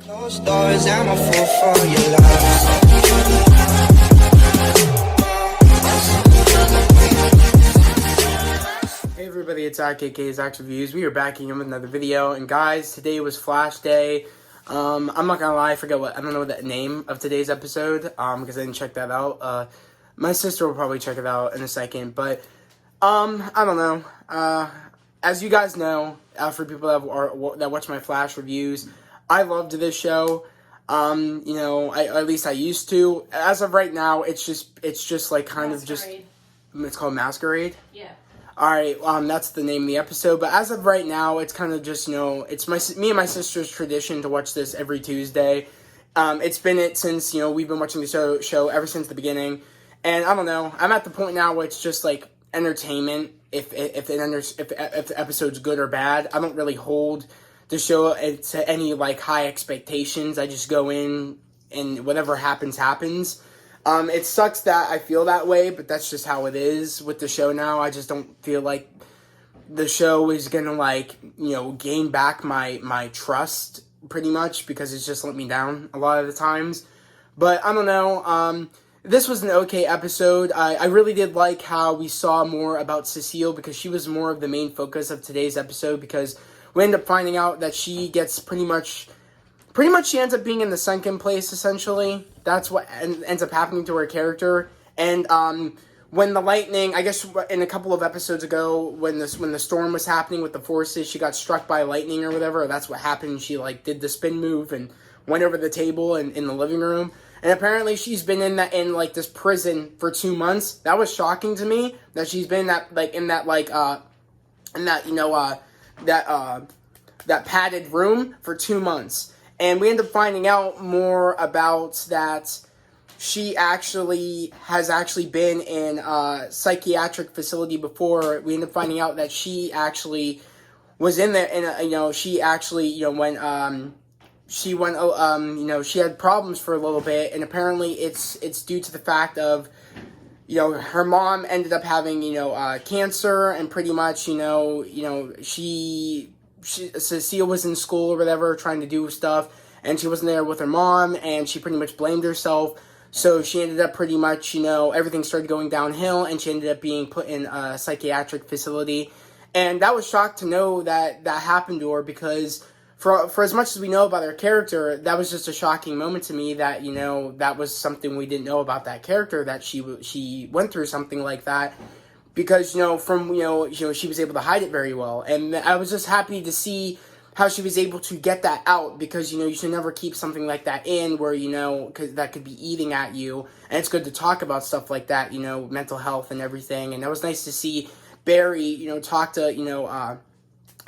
Closed doors, I'm a fool for your love. Hey everybody, it's Zach, aka Zach's Reviews. We are back again with another video, and guys, today was Flash Day. I'm not gonna lie, I don't know the name of today's episode, because I didn't check that out. My sister will probably check it out in a second, but, I don't know. As you guys know, for people that watch my Flash reviews, I loved this show. At least I used to. As of right now, it's just like it's called Masquerade. Yeah. Alright, that's the name of the episode, but as of right now, it's kind of just, it's me and my sister's tradition to watch this every Tuesday. It's been since, we've been watching the show ever since the beginning, and I don't know, I'm at the point now where it's just, like, entertainment, if the episode's good or bad. I don't really hold the show to any, like, high expectations. I just go in, and whatever happens, happens. It sucks that I feel that way, but that's just how it is with the show now. I just don't feel like the show is gonna, gain back my trust, pretty much, because it's just let me down a lot of the times. But, I don't know, this was an okay episode. I really did like how we saw more about Cecile, because she was more of the main focus of today's episode, because we end up finding out that she gets pretty much she ends up being in the sunken place, essentially. That's what ends up happening to her character. And when the lightning, I guess in a couple of episodes ago, when the storm was happening with the forces, she got struck by lightning or whatever. That's what happened. She did the spin move and went over the table in the living room. And apparently she's been in this prison for 2 months. That was shocking to me, that she's been that padded room for 2 months. And we end up finding out more about that she has actually been in a psychiatric facility before. We end up finding out that she actually was in there, and she actually, when she had problems for a little bit, and apparently it's due to the fact of, her mom ended up having, cancer, and pretty much, Cecile was in school or whatever, trying to do stuff, and she wasn't there with her mom, and she pretty much blamed herself. So she ended up pretty much, everything started going downhill, and she ended up being put in a psychiatric facility. And that was shocked to know that happened to her, because for as much as we know about her character, that was just a shocking moment to me, that, that was something we didn't know about that character, that she went through something like that. Because, she was able to hide it very well. And I was just happy to see how she was able to get that out. Because, you should never keep something like that in where, because that could be eating at you. And it's good to talk about stuff like that, mental health and everything. And that was nice to see Barry, talk to,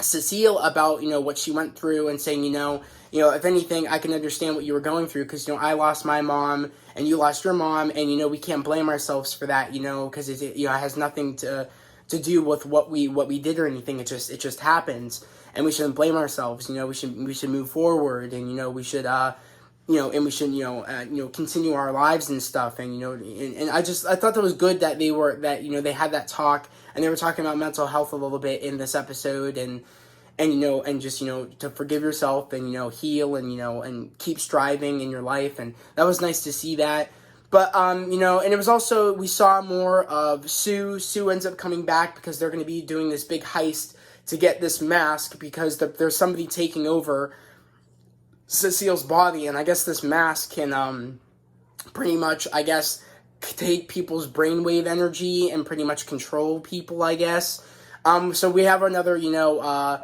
Cecile about, what she went through, and saying, if anything, I can understand what you were going through, because, I lost my mom, and you lost your mom, and, we can't blame ourselves for that, because it has nothing to do with what we did or anything. It just happens, and we shouldn't blame ourselves. We should move forward, and, we should, and we should, continue our lives and stuff, and, and I thought that was good that they had that talk, and they were talking about mental health a little bit in this episode, and just, to forgive yourself, and, heal, and, and keep striving in your life, and that was nice to see that. But, and it was also, we saw more of Sue. Sue ends up coming back, because they're going to be doing this big heist to get this mask, because there's somebody taking over Cecile's body, and I guess this mask can, pretty much, I guess, take people's brainwave energy and pretty much control people, I guess. So we have another, mind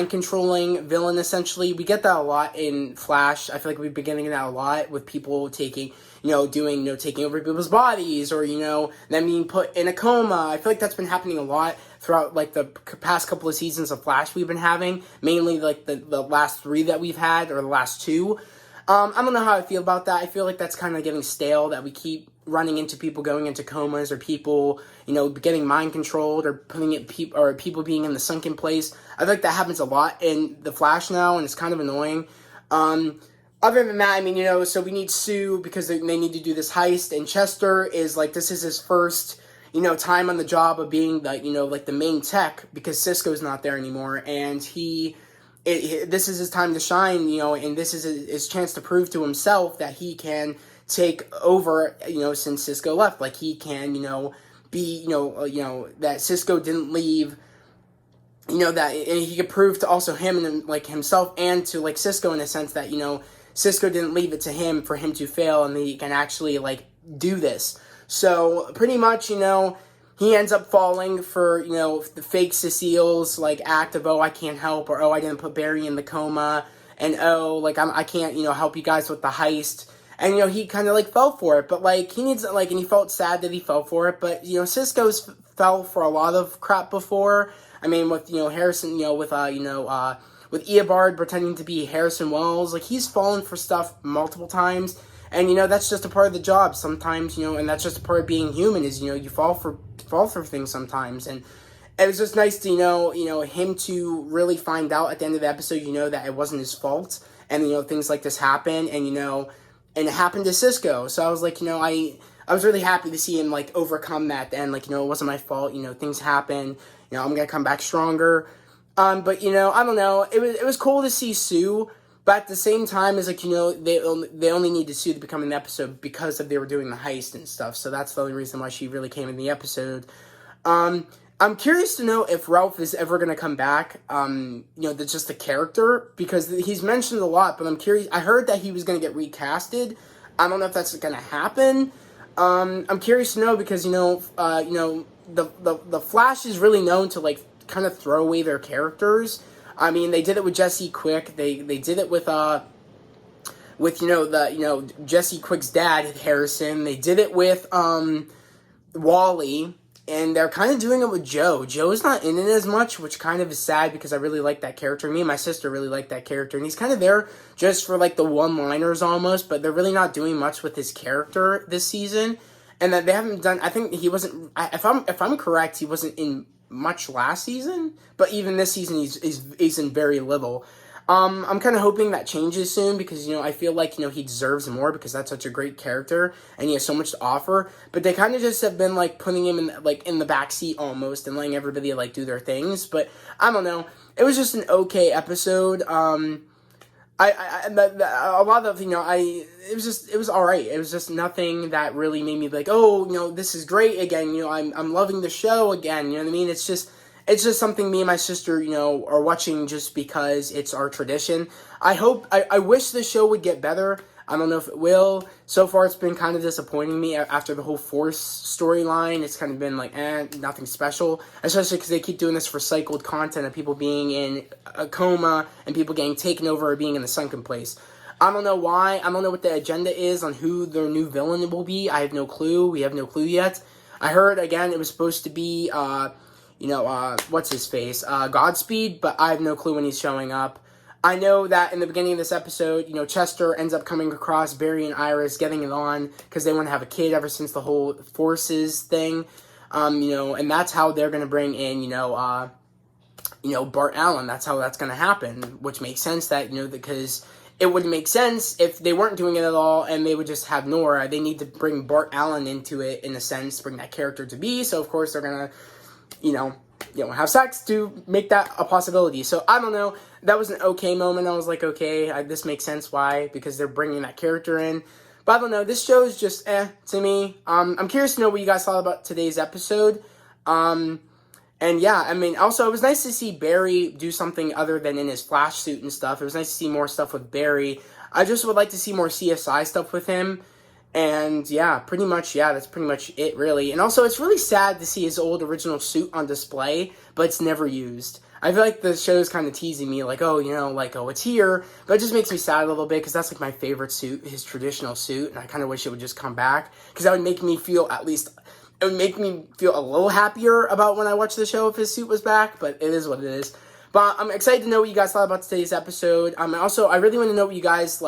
controlling villain, essentially. We get that a lot in Flash. I feel like we've been getting that a lot with people taking over people's bodies, or, them being put in a coma. I feel like that's been happening a lot throughout, the past couple of seasons of Flash we've been having, mainly, the last 3 that we've had, or the last 2. I don't know how I feel about that. I feel like that's kind of getting stale, that we keep running into people going into comas, or people, getting mind controlled, or people being in the sunken place. I feel like that happens a lot in The Flash now, and it's kind of annoying. Other than that, so we need Sue, because they need to do this heist, and Chester is, this is his first, time on the job of being, the main tech, because Cisco's not there anymore, and he this is his time to shine, and this is his chance to prove to himself that he can take over, since Cisco left. Like, he can, be, that Cisco didn't leave, that and he could prove to also him and, like, himself and to, like, Cisco in a sense that, Cisco didn't leave it to him for him to fail and that he can actually, like, do this. So, pretty much, he ends up falling for, the fake Cecile's, like, act of, oh, I can't help, or, oh, I didn't put Barry in the coma, and, oh, like, I can't, help you guys with the heist. And, he kind of, like, fell for it, but, like, he needs, like, and he felt sad that he fell for it, but, Cisco's fell for a lot of crap before. I mean, with, Harrison, with Eobard pretending to be Harrison Wells, like, he's fallen for stuff multiple times, and, that's just a part of the job sometimes, and that's just a part of being human is, you fall for things sometimes, and it was just nice to, him to really find out at the end of the episode, that it wasn't his fault, and, things like this happen, and, and it happened to Cisco. So I was like, I was really happy to see him, like, overcome that. And, like, it wasn't my fault. Things happen. I'm going to come back stronger. But, I don't know. It was cool to see Sue. But at the same time, it's like, they only needed Sue to become an episode because they were doing the heist and stuff. So that's the only reason why she really came in the episode. I'm curious to know if Ralph is ever going to come back, that's just a character, because he's mentioned a lot, but I'm curious. I heard that he was going to get recasted. I don't know if that's going to happen. I'm curious to know because, the Flash is really known to, like, kind of throw away their characters. I mean, they did it with Jesse Quick. They did it with Jesse Quick's dad, Harrison. They did it with, Wally. And they're kind of doing it with Joe. Joe's not in it as much, which kind of is sad because I really like that character. Me and my sister really like that character. And he's kind of there just for, like, the one-liners almost. But they're really not doing much with his character this season. And that they haven't done... I think he wasn't... If I'm correct, he wasn't in much last season. But even this season, he's in very little. I'm kind of hoping that changes soon because, I feel like, he deserves more because that's such a great character and he has so much to offer. But they kind of just have been, like, putting him in the backseat almost and letting everybody, like, do their things. But I don't know. It was just an okay episode. A lot of, it was all right. It was just nothing that really made me like, oh, this is great again. I'm loving the show again. You know what I mean? It's just something me and my sister, are watching just because it's our tradition. I wish the show would get better. I don't know if it will. So far, it's been kind of disappointing me after the whole Force storyline. It's kind of been like, nothing special. Especially because they keep doing this recycled content of people being in a coma and people getting taken over or being in the sunken place. I don't know why. I don't know what the agenda is on who their new villain will be. I have no clue. We have no clue yet. I heard, again, it was supposed to be... what's his face? Godspeed, but I have no clue when he's showing up. I know that in the beginning of this episode, Chester ends up coming across Barry and Iris, getting it on, because they want to have a kid ever since the whole Forces thing, and that's how they're going to bring in, Bart Allen. That's how that's going to happen, which makes sense that, because it would make sense if they weren't doing it at all and they would just have Nora. They need to bring Bart Allen into it, in a sense, bring that character to be, so of course they're going to have sex to make that a possibility. So, I don't know. That was an okay moment. I was like, okay, this makes sense. Why? Because they're bringing that character in. But I don't know. This show is just to me. I'm curious to know what you guys thought about today's episode. And yeah, I mean, also, it was nice to see Barry do something other than in his Flash suit and stuff. It was nice to see more stuff with Barry. I just would like to see more CSI stuff with him. And yeah, that's pretty much it, really. And also, it's really sad to see his old original suit on display, but it's never used. I feel like the show's kind of teasing me, like, it's here, but it just makes me sad a little bit, because that's, like, my favorite suit, his traditional suit, and I kind of wish it would just come back, because that would make me feel, it would make me feel a little happier about when I watch the show if his suit was back, but it is what it is. But I'm excited to know what you guys thought about today's episode. Also, I really want to know what you guys,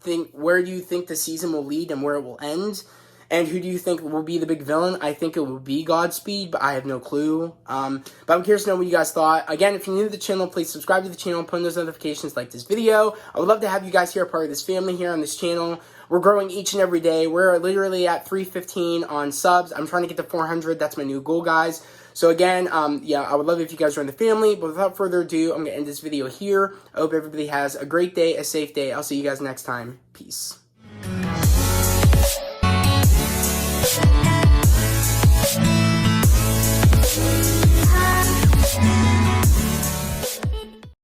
think, where do you think the season will lead and where it will end, and who do you think will be the big villain? I think it will be Godspeed, but I have no clue. But I'm curious to know what you guys thought. Again, if you're new to the channel, please subscribe to the channel and put on those notifications, like this video. I would love to have you guys here, part of this family here on this channel. We're growing each and every day. We're literally at 315 on subs. I'm trying to get to 400. That's my new goal, guys. So again, yeah, I would love it if you guys join the family. But without further ado, I'm going to end this video here. I hope everybody has a great day, a safe day. I'll see you guys next time. Peace.